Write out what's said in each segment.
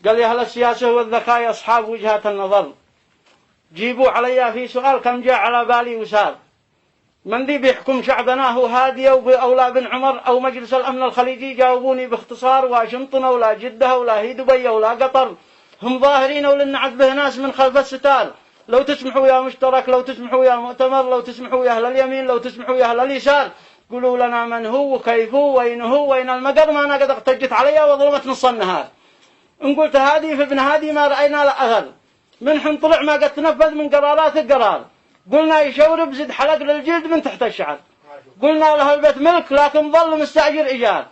قال يا أهل السياسة والذكاء يا أصحاب وجهات النظر، جيبوا علي في سؤال كم جاء على بالي وسال. من ذي بيحكم شعبنا هو هادي أو لا بن عمر أو مجلس الأمن الخليجي؟ جاوبوني باختصار. واشنطن ولا جدة ولا هي دبي ولا قطر، هم ظاهرين ولنعد به ناس من خلف الستار. لو تسمحوا يا مشترك، لو تسمحوا يا مؤتمر، لو تسمحوا يا أهل اليمين، لو تسمحوا يا أهل اليسار، قولوا لنا من هو وكيف هو وين هو وين المقر. ما أنا قد اغتجت عليها وظلمت نص النهار. إن قلت هادي فابن هادي ما رأينا لا أثر. من حين طلع ما قد تنفذ من قرارات القرار. قلنا يشورب زد حلق للجلد من تحت الشعر. قلنا له البيت ملك لكن ظل مستأجر إيجار.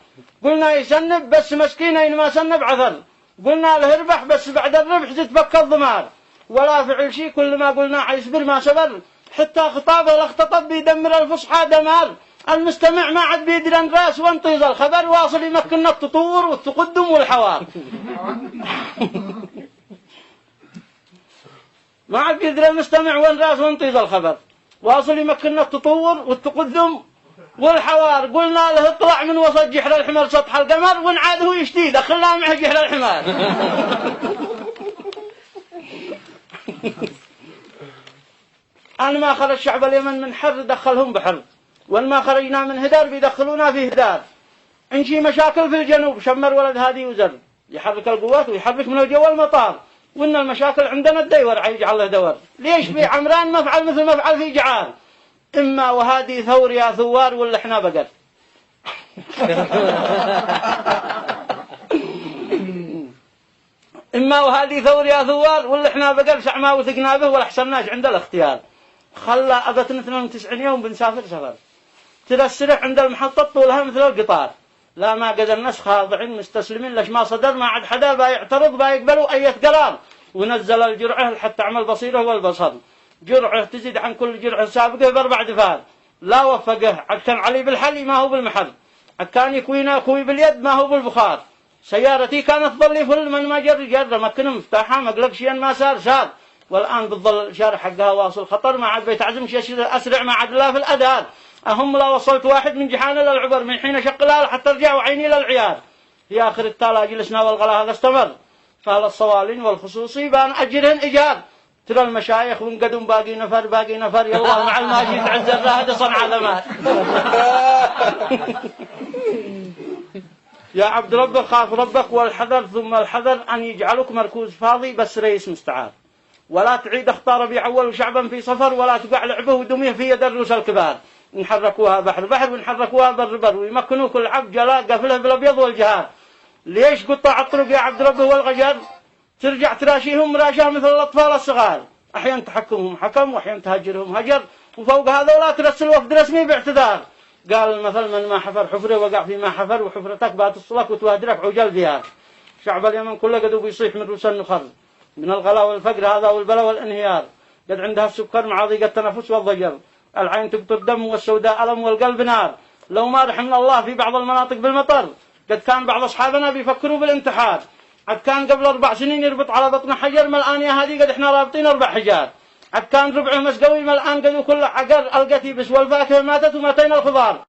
قلنا يسنب بس مسكين ما سنب عثر. قلنا له اربح بس بعد الربح زد فك الضمار. ولا فعل شيء كل ما قلنا حيصبر ما صبر. حتى خطابه لاختطب بيدمر الفصحى دمار. المستمع ما عاد بيدري راس وانطيز الخبر. واصل يمكننا التطور والتقدم والحوار. ما عاد بيدري المستمع وين راس وانطيز الخبر. واصل يمكننا التطور والتقدم والحوار. قلنا له اطلع من وسط جحر الحمار سطح القمر. وان عاد هو يشتي دخلنا معه جحر الحمار. أنا ما خرج شعب اليمن من حر دخلهم بحر. وان ما خرجنا من هدار بيدخلونا في هدار. انشي مشاكل في الجنوب شمر ولد هادي وزر. يحرك القوات ويحرك من الجو المطار. وإن المشاكل عندنا الديور يجعل له دور. ليش في عمران مفعل مثل مفعل في جعان؟ إما وهادي ثور يا ثوار ولا إحنا بقر. إما وهادي ثور يا ثوار ولا إحنا بقر. سعما وثقنا به ولا حسناش عند الاختيار. خلى أبتنا 92 يوم بنسافر سفر. ترى السرح عند المحطة طولها مثل القطار. لا ما قدر الناس خاضعين مستسلمين لش ما صدر. ما عاد حدا بايعترض بايقبلوا أي قرار. ونزل الجرعة حتى عمل بصيره والبصر. جرعة تزيد عن كل جرعة سابقة ب4 دفار. لا وفقه. عد كان علي بالحلي ما هو بالمحل. عد كان يكوينا كوي باليد ما هو بالبخار. سيارتي كانت ظلي فل من ما جر مكنه مفتاحها مقلق شيئا ما صار. والآن بالظل الشارع حقها واصل خطر. ما عاد بيتعزم شيء أسرع ما عاد لا في الأدار. أهم لا وصلت واحد من جحانة للعبر. من حين شقلها حتى رجع وعيني للعيار. في آخر التالى جلسنا والغلا هذا استمر. فهل الصوالين والخصوصي بان أجرهن إيجار. ترى المشايخ ونقدم باقي نفر يلا مع الماشي تعز الراهد صنع ذمات. يا عبد ربك خاف ربك والحذر ثم الحذر أن يجعلك مركوز فاضي بس رئيس مستعار. ولا تعيد اختار بيعول شعبا في سفر. ولا تقع لعبه ودميه في يد الروس الكبار. نحركوها بحر ونحركوها بر ويمكنوا كل عبد جلاء قفله بالابيض والجهار. ليش قطع الطرق يا عبد ربه والغجر؟ ترجع تراشيهم راشا مثل الاطفال الصغار. احيانا تحكمهم حكم واحيانا تهجرهم هجر. وفوق هذا ولا ترسل وفد رسمي باعتذار. قال المثل من ما حفر حفره وقع فيما حفر. وحفرتك بات الصلك وتوهدرك عجل فيها. شعب اليمن كله قد بيصيح من روس النخر. من الغلا والفقر هذا والبلاء والانهيار. قد عندها السكر مع ضيق التنفس والضجر. العين تقطر دم والسوداء ألم والقلب نار. لو ما رحمنا الله في بعض المناطق بالمطر. قد كان بعض أصحابنا بيفكروا بالانتحار. عد كان قبل 4 سنين يربط على بطن حجر. ما الآن يا هذه قد احنا رابطين 4 حجار. عد كان ربعه مسقوي. ما الآن قدوا كل عقر القتيبس والفاكهة ماتت وماتين الخضار.